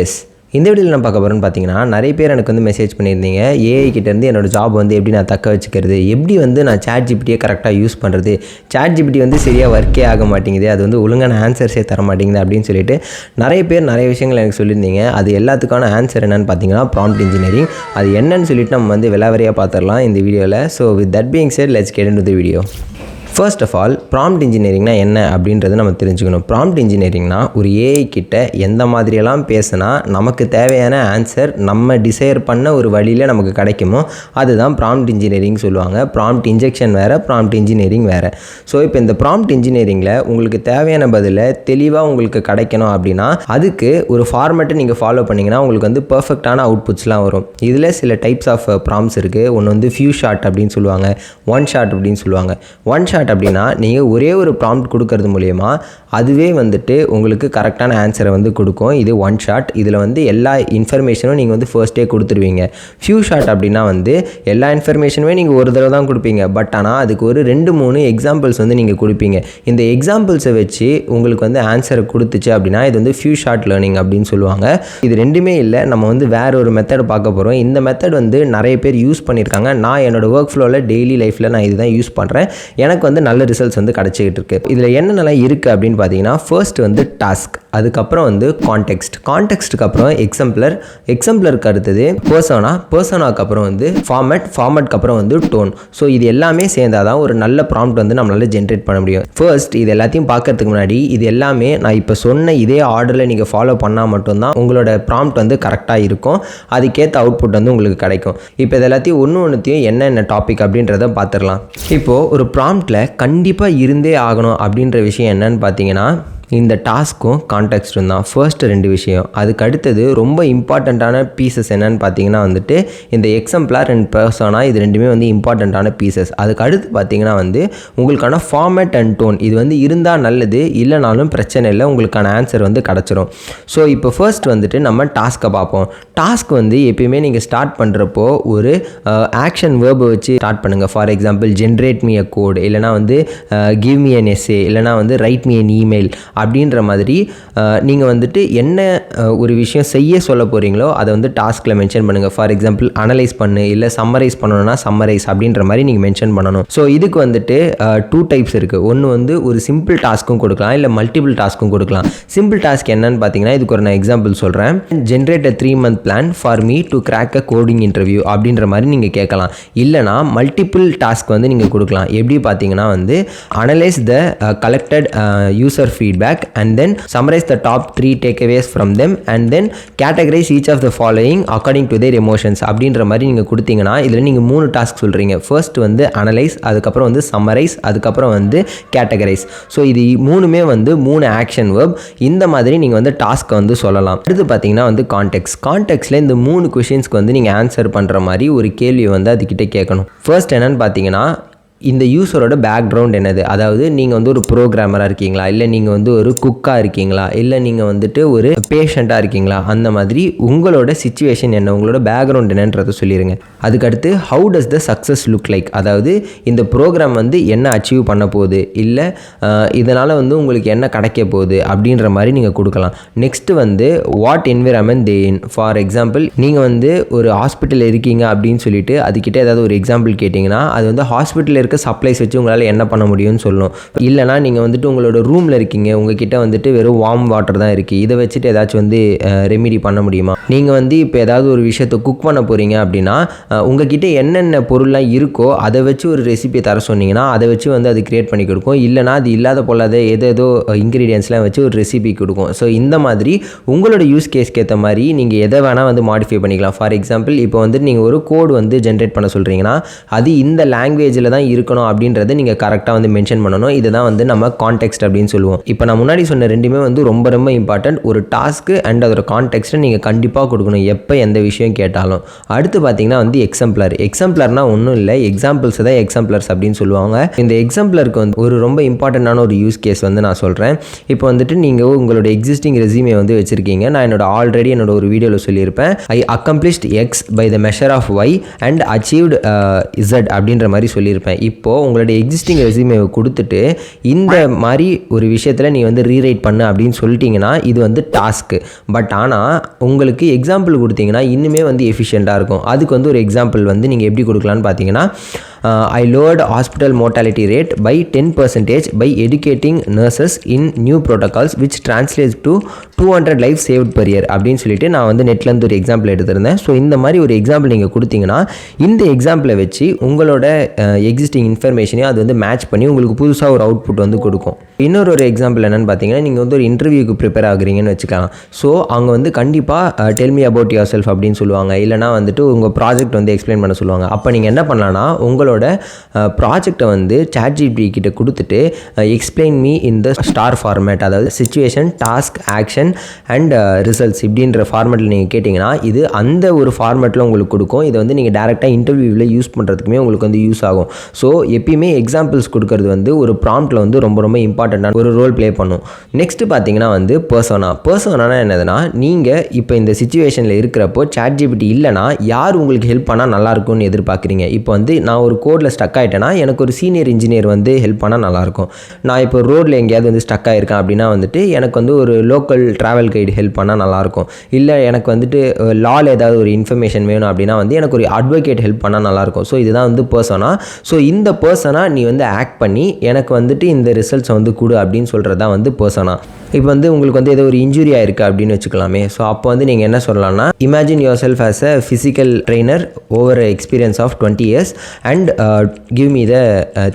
S இந்த வீடியோவில் நான் பார்க்க போகிறேன்னு பார்த்தீங்கன்னா நிறைய பேர் எனக்கு வந்து மெசேஜ் பண்ணியிருந்தீங்க ஏஐ கிட்டேருந்து என்னோடய ஜாப் வந்து எப்படி நான் தக்க வச்சுக்கிறது, எப்படி வந்து நான் ChatGPTயை கரெக்டாக யூஸ் பண்ணுறது, ChatGPT வந்து சரியாக ஒர்க்கே ஆக மாட்டேங்குது, அது வந்து ஒழுங்கான ஆன்சர்ஸே தர மாட்டேங்குது அப்படின்னு சொல்லிட்டு நிறைய பேர் நிறைய விஷயங்கள் எனக்கு சொல்லியிருந்தீங்க. அது எல்லாத்துக்கான ஆன்சர் என்னென்னு பார்த்தீங்கன்னா ப்ராம்ப்ட் இன்ஜினியரிங். அது என்னன்னு சொல்லிட்டு நம்ம வந்து விலாவரியாக பார்த்துடலாம் இந்த வீடியோவில். So with that being set let's get into the video. First of all prompt இன்ஜினியரிங்னா என்ன அப்படின்றத நம்ம தெரிஞ்சுக்கணும். ப்ராம்ப்ட் இன்ஜினியரிங்னா ஒரு ஏஐ கிட்ட எந்த மாதிரியெல்லாம் பேசினா நமக்கு தேவையான ஆன்சர் நம்ம டிசைர் பண்ண ஒரு வழியில் நமக்கு கிடைக்குமோ அதுதான் ப்ராம்ப்ட் இன்ஜினியரிங் சொல்லுவாங்க. ப்ராம்ப்ட் இன்ஜெக்ஷன் வேறு, ப்ராம்ப்ட் இன்ஜினியரிங் வேறு. ஸோ இப்போ இந்த ப்ராம்ப்ட் இன்ஜினியரிங்கில் உங்களுக்கு தேவையான பதிலை தெளிவாக உங்களுக்கு கிடைக்கணும் அப்படின்னா அதுக்கு ஒரு ஃபார்மேட்டை நீங்கள் ஃபாலோ பண்ணிங்கன்னா உங்களுக்கு வந்து பர்ஃபெக்டான அவுட்புட்ஸ்லாம் வரும். இதில் சில டைப்ஸ் ஆஃப் ப்ராம்ப்ட்ஸ் இருக்குது. ஒன்று வந்து ஃபியூ ஷாட் அப்படின்னு சொல்லுவாங்க, ஒன் ஷாட் அப்படின்னு சொல்லுவாங்க. ஒன் ஷாட் அப்படின்னா நீங்கள் ஒரே ஒரு ப்ராம்ப்ட் கொடுக்கறது மூலமா அதுவே வந்துட்டு உங்களுக்கு கரெக்டான ஆன்சரை வந்து கொடுக்கும். இது ஒன் ஷாட். இதில் வந்து எல்லா இன்ஃபர்மேஷனும் நீங்கள் வந்து ஃபர்ஸ்ட்டே கொடுத்துருவீங்க. ஃபியூ ஷாட் அப்படின்னா வந்து எல்லா இன்ஃபர்மேஷனுமே நீங்கள் ஒரு தடவை தான் கொடுப்பீங்க. பட் ஆனால் அதுக்கு ஒரு 2-3 எக்ஸாம்பிள்ஸ் வந்து நீங்கள் கொடுப்பீங்க. இந்த எக்ஸாம்பிள்ஸை வச்சு உங்களுக்கு வந்து ஆன்சரை கொடுத்துச்சு அப்படின்னா இது வந்து ஃபியூ ஷாட் லேர்னிங் அப்படின்னு சொல்லுவாங்க. இது ரெண்டுமே இல்லை, நம்ம வந்து வேற ஒரு மெத்தட் பார்க்க போகிறோம். இந்த மெத்தட் வந்து நிறைய பேர் யூஸ் பண்ணியிருக்காங்க. நான் என்னோடய ஒர்க் ஃப்ளோவில் டெய்லி லைஃப்பில் நான் இதுதான் யூஸ் பண்ணுறேன். எனக்கு வந்து நல்ல ரிசல்ட்ஸ் வந்து கிடச்சிக்கிட்டு இருக்கு. இதில் என்னென்னலாம் இருக்குது அப்படின்னு பார்த்தீங்கன்னா ஃபர்ஸ்ட் வந்து டாஸ்க், அதுக்கப்புறம் வந்து கான்டெக்ஸ்ட், கான்டெக்ஸ்ட்டுக்கு அப்புறம் எக்ஸாம்பிளர், எக்ஸாம்பிளருக்கு அடுத்தது பர்சனா, பர்சனாக்கு அப்புறம் வந்து ஃபார்மேட், ஃபார்மேட்க்கு அப்புறம் வந்து டோன். ஸோ இது எல்லாமே சேர்ந்தால் தான் ஒரு நல்ல ப்ராம்ப்ட் வந்து நம்மளால ஜென்ரேட் பண்ண முடியும். ஃபர்ஸ்ட் இது எல்லாத்தையும் பார்க்கறதுக்கு முன்னாடி இது எல்லாமே நான் இப்போ சொன்ன இதே ஆர்டரில் நீங்கள் ஃபாலோ பண்ணால் மட்டும்தான் உங்களோட ப்ராம்ப்ட் வந்து கரெக்டாக இருக்கும். அதுக்கேற்ற அவுட்புட் வந்து உங்களுக்கு கிடைக்கும். இப்போ இது எல்லாத்தையும் ஒன்றுத்தையும் என்னென்ன டாபிக் அப்படின்றத பார்த்துடலாம். இப்போது ஒரு ப்ராம்ப்டில் கண்டிப்பாக இருந்தே ஆகணும் அப்படின்ற விஷயம் என்னன்னு பார்த்தீங்கன்னா இந்த டாஸ்க்கும் கான்டெக்ஸ்ட்டும் தான் ஃபர்ஸ்ட் 2 விஷயம். அதுக்கு அடுத்தது ரொம்ப இம்பார்ட்டண்ட்டான பீசஸ் என்னன்னு பார்த்தீங்கன்னா வந்துட்டு இந்த எக்ஸாம்பிளர் அண்ட் பர்சனா, இது ரெண்டுமே வந்து இம்பார்ட்டண்ட்டான பீசஸ். அதுக்கு அடுத்து பார்த்தீங்கன்னா வந்து உங்களுக்கான ஃபார்மேட் அண்ட் டோன், இது வந்து இருந்தால் நல்லது, இல்லைனாலும் பிரச்சனை இல்லை, உங்களுக்கான ஆன்சர் வந்து கிடச்சிரும். ஸோ இப்போ ஃபர்ஸ்ட் வந்துட்டு நம்ம டாஸ்க்கை பார்ப்போம். டாஸ்க் வந்து எப்பயுமே நீங்கள் ஸ்டார்ட் பண்ணுறப்போ ஒரு ஆக்ஷன் வேர்பை வச்சு ஸ்டார்ட் பண்ணுங்கள். For example generate me a code, இல்லைனா வந்து கிவ் மீ அன் எஸ்ஸே, இல்லைனா வந்து ரைட் மீ அன் இமெயில் அப்படின்ற மாதிரி நீங்கள் வந்துட்டு என்ன ஒரு விஷயம் செய்ய சொல்ல போகிறீங்களோ அதை வந்து டாஸ்கில் மென்ஷன் பண்ணுங்கள். ஃபார் எக்ஸாம்பிள் அனலைஸ் பண்ணு, இல்லை சம்மரைஸ் பண்ணணும்னா சம்மரைஸ் அப்படின்ற மாதிரி நீங்கள் மென்ஷன் பண்ணணும். ஸோ இதுக்கு வந்துட்டு 2 டைப்ஸ் இருக்குது. ஒன்று வந்து ஒரு சிம்பிள் டாஸ்க்கும் கொடுக்கலாம், இல்லை மல்டிபிள் டாஸ்க்கும் கொடுக்கலாம். சிம்பிள் டாஸ்க் என்னன்னு பார்த்தீங்கன்னா இதுக்கு ஒரு நான் எக்ஸாம்பிள் சொல்கிறேன். Generate a 3-month plan for me to crack a coding interview அப்படின்ற மாதிரி நீங்கள் கேட்கலாம். இல்லைனா மல்டிபிள் டாஸ்க் வந்து நீங்கள் கொடுக்கலாம். எப்படி பார்த்தீங்கன்னா வந்து analyse the collected user feedback and then summarize the top 3 takeaways from them and then categorize each of the following according to their emotions அப்படின்ற மாதிரி நீங்கள் கொடுத்தீங்கன்னா இதில் நீங்கள் 3 டாஸ்க் சொல்கிறீங்க. ஃபர்ஸ்ட் வந்து அனலைஸ், அதுக்கப்புறம் வந்து சம்மரைஸ், அதுக்கப்புறம் வந்து கேட்டகரைஸ். ஸோ இது 3மே வந்து 3 ஆக்ஷன் வேர்ப். இந்த மாதிரி நீங்கள் வந்து டாஸ்க்கை வந்து சொல்லலாம். அடுத்து பார்த்தீங்கன்னா வந்து கான்டெக்ஸ்ட். கான்டெக்ஸ்ட்டில் இந்த 3 கொஷின்ஸ்க்கு வந்து நீங்கள் ஆன்சர் பண்ணுற மாதிரி ஒரு கேள்வி வந்து அதுக்கிட்ட கேட்கணும். ஃபர்ஸ்ட் என்னன்னு பார்த்தீங்கன்னா இந்த யூஸரோட பேக்ரவுண்ட் என்னது, அதாவது நீங்கள் வந்து ஒரு ப்ரோக்ராமராக இருக்கீங்களா, இல்லை நீங்கள் வந்து ஒரு குக்காக இருக்கீங்களா, இல்லை நீங்கள் வந்துட்டு ஒரு பேஷண்ட்டாக இருக்கீங்களா, அந்த மாதிரி உங்களோட சிச்சுவேஷன் என்ன, உங்களோட பேக்ரவுண்ட் என்னன்றதை சொல்லிடுங்க. அதுக்கடுத்து how does the success look like, அதாவது இந்த ப்ரோக்ராம் வந்து என்ன அச்சீவ் பண்ண போகுது, இல்லை இதனால் வந்து உங்களுக்கு என்ன கிடைக்க போகுது அப்படின்ற மாதிரி நீங்கள் கொடுக்கலாம். நெக்ஸ்ட்டு வந்து what environment they in. For example நீங்கள் வந்து ஒரு ஹாஸ்பிட்டல் இருக்கீங்க அப்படின்னு சொல்லிட்டு அதுக்கிட்ட ஏதாவது ஒரு எக்ஸாம்பிள் கேட்டிங்கன்னா அது வந்து ஹாஸ்பிட்டலில் இருக்க சப்ளைஸ் வச்சு உங்களால் என்ன பண்ண முடியும்னு சொல்லணும். இல்லைனா நீங்கள் வந்துட்டு உங்களோட ரூமில் இருக்கீங்க, உங்ககிட்ட வந்துட்டு வெறும் வார்ம் வாட்டர் தான் இருக்குது, இதை வச்சுட்டு ஏதாச்சும் வந்து ரெமிடி பண்ண முடியுமா. நீங்கள் வந்து இப்போ ஏதாவது ஒரு விஷயத்தை குக் பண்ண போகிறீங்க அப்படின்னா உங்ககிட்ட என்னென்ன பொருள்லாம் இருக்கோ அதை வச்சு ஒரு ரெசிபி தர சொன்னீங்கன்னா அதை வச்சு வந்து அது கிரியேட் பண்ணி கொடுக்கும். இல்லைனா அது இல்லாத போலாத ஏதோ இன்க்ரீடியன்ஸ்லாம் வச்சு ஒரு ரெசிபி கொடுக்கும். ஸோ இந்த மாதிரி உங்களோட யூஸ் கேஸ்க்கு ஏற்ற மாதிரி நீங்கள் எதை வேணால் வந்து மாடிஃபை பண்ணிக்கலாம். ஃபார் எக்ஸாம்பிள் இப்போ வந்துட்டு நீங்கள் ஒரு கோடு வந்து ஜென்ரேட் பண்ண சொல்கிறீங்கன்னா அது இந்த லாங்குவேஜில் தான் இருக்கணும் அப்படின்றத நீங்கள் கரெக்டாக வந்து மென்ஷன் பண்ணணும். இதுதான் வந்து நம்ம கான்டெக்ஸ்ட் அப்படின்னு சொல்லுவோம். இப்போ நான் முன்னாடி சொன்ன ரெண்டுமே வந்து ரொம்ப ரொம்ப இம்பார்ட்டன்ட். ஒரு டாஸ்க்கு அண்ட் அதோட கான்டெக்ஸ்ட்டை நீங்கள் கண்டிப்பாக கொடுக்கணும் எப்போ எந்த விஷயம் கேட்டாலும். அடுத்து பார்த்தீங்கன்னா வந்து எக்ஸாம்பிளர். எக்ஸாம்பிளர்னால் ஒன்றும் இல்லை, எக்ஸாம்பிள்ஸ் தான் எக்ஸாம்பிளர்ஸ் அப்படின்னு சொல்லுவாங்க. இந்த எக்ஸாம்பிளருக்கு வந்து ஒரு ரொம்ப இம்பார்ட்டண்டான ஒரு யூஸ் கேஸ் வந்து நான் சொல்கிறேன். இப்போ வந்துட்டு நீங்கள் உங்களோட எக்ஸிஸ்டிங் ரெஸ்யூமே வந்து வச்சுருக்கீங்க. நான் ஆல்ரெடி என்னோட ஒரு வீடியோவில் சொல்லியிருப்பேன். I accomplished X by the measure of Y and achieved Z அப்படின்ற மாதிரி சொல்லியிருப்பேன். இப்போது உங்களுடைய எக்ஸிஸ்டிங் ரெஸ்யூமேவை கொடுத்துட்டு இந்த மாதிரி ஒரு விஷயத்தில் நீ வந்து ரீரைட் பண்ணு அப்படின்னு சொல்லிட்டீங்கன்னா இது வந்து டாஸ்க்கு. பட் ஆனால் உங்களுக்கு எக்ஸாம்பிள் கொடுத்தீங்கன்னா இன்னுமே வந்து எஃபிஷியண்ட்டாக இருக்கும். அதுக்கு வந்து ஒரு எக்ஸாம்பிள் வந்து நீங்கள் எப்படி கொடுக்கலான்னு பார்த்தீங்கன்னா, I lowered hospital mortality rate by 10% by educating nurses in new protocols which translates to 200 lives saved per year அப்படின்னு சொல்லிட்டு நான் வந்து நெட்லேருந்து ஒரு எக்ஸாம்பிள் எடுத்திருந்தேன். ஸோ இந்த மாதிரி ஒரு எக்ஸாம்பிள் நீங்கள் கொடுத்தீங்கன்னா இந்த எக்ஸாம்பிளை வச்சு உங்களோட எக்ஸிஸ்டிங் இன்ஃபர்மேஷனையும் அது வந்து மேட்ச் பண்ணி உங்களுக்கு புதுசாக ஒரு அவுட்புட் வந்து கொடுக்கும். இன்னொரு எக்ஸாம்பிள் என்னென்னு பார்த்தீங்கன்னா, நீங்கள் வந்து ஒரு இன்டர்வியூக்கு ப்ரிப்பேர் ஆகுறீங்கன்னு வச்சுக்கலாம். ஸோ அவங்க வந்து கண்டிப்பாக tell me about your self அப்படின்னு சொல்லுவாங்க. இல்லைனா வந்துட்டு உங்கள் ப்ராஜெக்ட் வந்து எக்ஸ்பிளைன் பண்ண சொல்லுவாங்க. அப்போ நீங்கள் என்ன பண்ணலான்னா உங்களோட ப்ராஜெக்டை வந்து ChatGPT கிட்ட கொடுத்துட்டு explain me in the STAR format, அதாவது situation, task, action and results இப்படின்ற ஃபார்மேட்டில் நீங்கள் கேட்டிங்கன்னா இது அந்த ஒரு ஃபார்மேட்டில் உங்களுக்கு கொடுக்கும். இதை வந்து நீங்கள் டேரெக்டாக இன்டர்வியூவில் யூஸ் பண்ணுறதுக்குமே உங்களுக்கு வந்து யூஸ் ஆகும். ஸோ எப்பயுமே எக்ஸாம்பிள்ஸ் கொடுக்கறது வந்து ஒரு ப்ராம்ப்டில் வந்து ரொம்ப ரொம்ப இம்பார்ட்டண்ட்டான ஒரு ரோல் ப்ளே பண்ணும். நெக்ஸ்ட்டு பார்த்தீங்கன்னா வந்து பர்சோனா என்னதுன்னா, நீங்கள் இப்போ இந்த சிச்சுவேஷனில் இருக்கிறப்போ ChatGPT இல்லைனா யார் உங்களுக்கு ஹெல்ப் பண்ணால் நல்லாயிருக்கும்னு எதிர்பார்க்குறீங்க. இப்போ வந்து நான் ஒரு கோடில் ஸ்டக் ஆகிட்டேன்னா எனக்கு ஒரு சீனியர் இன்ஜினியர் வந்து ஹெல்ப் பண்ணால் நல்லாயிருக்கும். நான் இப்போ ரோடில் எங்கேயாவது வந்து ஸ்டக் ஆகிருக்கேன் அப்படின்னா வந்துட்டு எனக்கு வந்து ஒரு லோக்கல் ட்ராவல் கைடு ஹெல்ப் பண்ணால் நல்லாயிருக்கும். இல்லை எனக்கு வந்துட்டு லாவில் ஏதாவது ஒரு இன்ஃபர்மேஷன் வேணும் அப்படின்னா வந்து எனக்கு ஒரு அட்வொகேட் ஹெல்ப் பண்ணால் நல்லாயிருக்கும். ஸோ இதுதான் வந்து பர்சனா. ஸோ இந்த பர்சனா நீ வந்து ஆக்ட் பண்ணி எனக்கு வந்துட்டு இந்த ரிசல்ட்ஸை வந்து கொடு அப்படின்னு சொல்கிறது தான் வந்து பர்சனா. இப்போ வந்து உங்களுக்கு வந்து ஏதோ ஒரு இன்ஜுரி ஆயிருக்கு அப்படின்னு வச்சுக்கலாமே. ஸோ அப்போ வந்து நீங்கள் என்ன சொல்லலாம்னா, imagine yourself as a physical trainer over experience of 20 years and give me the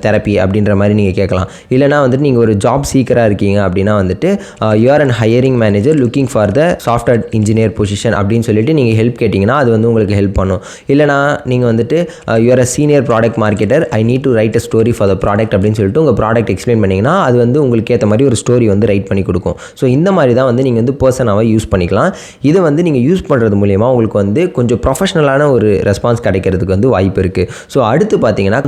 therapy அப்படின்ற மாதிரி நீங்கள் கேட்கலாம். இல்லைனா வந்துட்டு நீங்கள் ஒரு ஜாப் சீக்கராக இருக்கீங்க அப்படின்னா வந்துட்டு you're and hiring manager looking for the software engineer position அப்படின்னு சொல்லிட்டு நீங்கள் ஹெல்ப் கேட்டிங்கன்னா அது வந்து உங்களுக்கு ஹெல்ப் பண்ணும். இல்லைனா நீங்கள் வந்துட்டு you're a senior product marketer, I need to write a story for the product அப்படின்னு சொல்லிட்டு உங்கள் ப்ராடக்ட் எக்ஸ்பிளைன் பண்ணிங்கன்னா அது வந்து உங்களுக்கு ஏற்ற மாதிரி ஒரு ஸ்டோரி வந்து ரைட் பண்ணி கொடுக்கும். ஸோ இந்த மாதிரி தான் வந்து நீங்கள் வந்து பர்சனாவை யூஸ் பண்ணிக்கலாம். இதை வந்து நீங்கள் யூஸ் பண்ணுறது மூலமா உங்களுக்கு வந்து கொஞ்சம் ப்ரொஃபஷனலான ஒரு ரெஸ்பான்ஸ் கிடைக்கிறதுக்கு வந்து வாய்ப்பு இருக்குது. ஸோ அடுத்து பார்த்தீங்கன்னா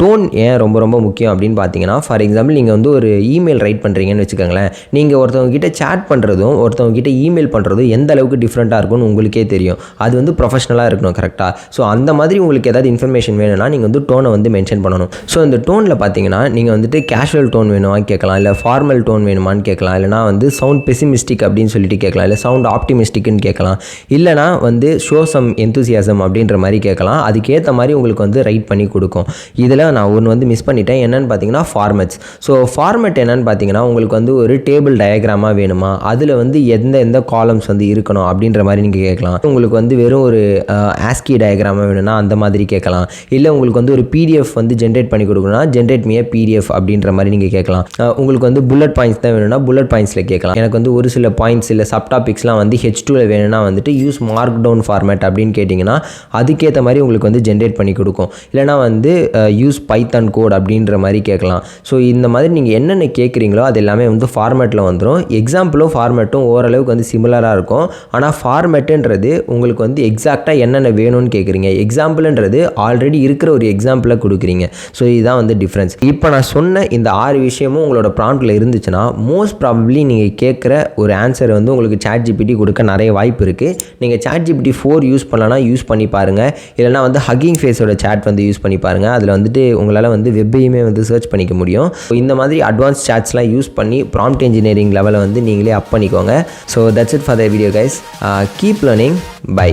டோன் ஏன் ரொம்ப ரொம்ப முக்கியம் அப்படின்னு பார்த்தீங்கன்னா, ஃபார் எக்ஸாம்பிள் நீங்கள் வந்து ஒரு இமெயில் ரைட் பண்ணுறீங்கன்னு வச்சுக்கோங்களேன். நீங்கள் ஒருத்தவங்க கிட்ட சேட் பண்ணுறதும் ஒருத்தவங்க கிட்ட இமெயில் பண்ணுறதும் எந்த அளவுக்கு டிஃப்ரெண்ட்டாக இருக்கும்னு உங்களுக்கே தெரியும். அது வந்து ப்ரொஃபஷனலாக இருக்கணும் கரெக்டாக. ஸோ அந்த மாதிரி உங்களுக்கு ஏதாவது இன்ஃபர்மேஷன் வேணும்னா நீங்கள் வந்து டோனை வந்து மென்ஷன் பண்ணணும். ஸோ இந்த டோனில் பார்த்தீங்கன்னா நீங்கள் வந்துட்டு கேஷுவல் டோன் வேணுமான்னு கேட்கலாம், இல்லை ஃபார்மல் டோன் வேணுமான்னு கேட்கலாம், இல்லைனா வந்து சவுண்ட் பெசிமிஸ்டிக் அப்படின்னு சொல்லிட்டு கேட்கலாம், இல்லை சவுண்ட் ஆப்டிமிஸ்டிக்னு கேட்கலாம், இல்லைனா வந்து ஷோ சம் எந்தூசியாசம் அப்படின்ற மாதிரி கேட்கலாம். அதுக்கேற்ற மாதிரி உங்களுக்கு வந்து ரைட் பண்ணி கொடுக்கும். இதில் நான் ஒன்று வந்து மிஸ் பண்ணிட்டேன். என்னென்னு பார்த்தீங்கன்னா ஃபார்மேட்ஸ். ஸோ ஃபார்மேட் என்னென்னு பார்த்தீங்கன்னா உங்களுக்கு வந்து ஒரு டேபிள் டயக்ராமாக வேணுமா, அதில் வந்து எந்த காலம்ஸ் வந்து இருக்கணும் அப்படின்ற மாதிரி நீங்கள் கேட்கலாம். உங்களுக்கு வந்து வெறும் ஒரு ஆஸ்கி டயக்ராமாக வேணும்னா அந்த மாதிரி கேட்கலாம். இல்லை உங்களுக்கு வந்து ஒரு பிடிஎஃப் வந்து ஜென்ரேட் பண்ணி கொடுக்கணும்னா ஜென்ரேட் மீ பிடிஎஃப் அப்படின்ற மாதிரி நீங்கள் கேட்கலாம். உங்களுக்கு வந்து புல்லட் பாயிண்ட்ஸ் தான் வேணும்னா புல்லட் பாயிண்ட்ஸில் கேட்கலாம். எனக்கு வந்து ஒரு சில பாயிண்ட்ஸ் இல்லை சப் டாபிக்ஸ்லாம் வந்து H2ல வேணும்னா வந்துட்டு யூஸ் மார்க் டவுன் ஃபார்மேட் அப்படின்னு கேட்டிங்கன்னா அதுக்கேற்ற மாதிரி உங்களுக்கு வந்து ஜென்ரேட் பண்ணி கொடுக்கும். இல்லைனா வந்து யூஸ் பைத்தான் கோட் அப்படின்ற மாதிரி கேட்கலாம். ஸோ இந்த மாதிரி நீங்கள் என்னென்ன கேட்குறீங்களோ அது எல்லாமே வந்து ஃபார்மேட்டில் வந்துடும். எக்ஸாம்பிளும் ஃபார்மேட்டும் ஓரளவுக்கு வந்து சிமிலராக இருக்கும். ஆனால் ஃபார்மேட்டுன்றது உங்களுக்கு வந்து எக்ஸாக்டாக என்னென்ன வேணும்னு கேட்குறீங்க, எக்ஸாம்பிள்ன்றது ஆல்ரெடி இருக்கிற ஒரு எக்ஸாம்பிளை கொடுக்குறீங்க. ஸோ இதுதான் வந்து டிஃப்ரென்ஸ். இப்போ நான் சொன்ன இந்த 6 விஷயமும் உங்களோட ப்ராம்ப்டில் இருந்துச்சுன்னா மோஸ்ட் ப்ராபப்ளி நீங்கள் கேட்குற ஒரு ஆன்சர் வந்து உங்களுக்கு ChatGPT கொடுக்க நிறைய வாய்ப்பு இருக்குது. நீங்கள் ChatGPT 4 யூஸ் பண்ணலன்னா யூஸ் பண்ணி பாருங்கள். இல்லைனா வந்து ஹக்கிங் ஃபேஸோட சேட் வந்து யூஸ் பண்ணி பாருங்கள். அதில் வந்துட்டு உங்களால் வந்து வெப்பையுமே வந்து சர்ச் பண்ணிக்க முடியும். ஸோ இந்த மாதிரி அட்வான்ஸ் சேட்ஸ்லாம் யூஸ் பண்ணி ப்ராம்ப்ட் இன்ஜினியரிங் லெவலை வந்து நீங்களே அப் பண்ணிக்கோங்க. So that's it for the video guys. Keep learning. By.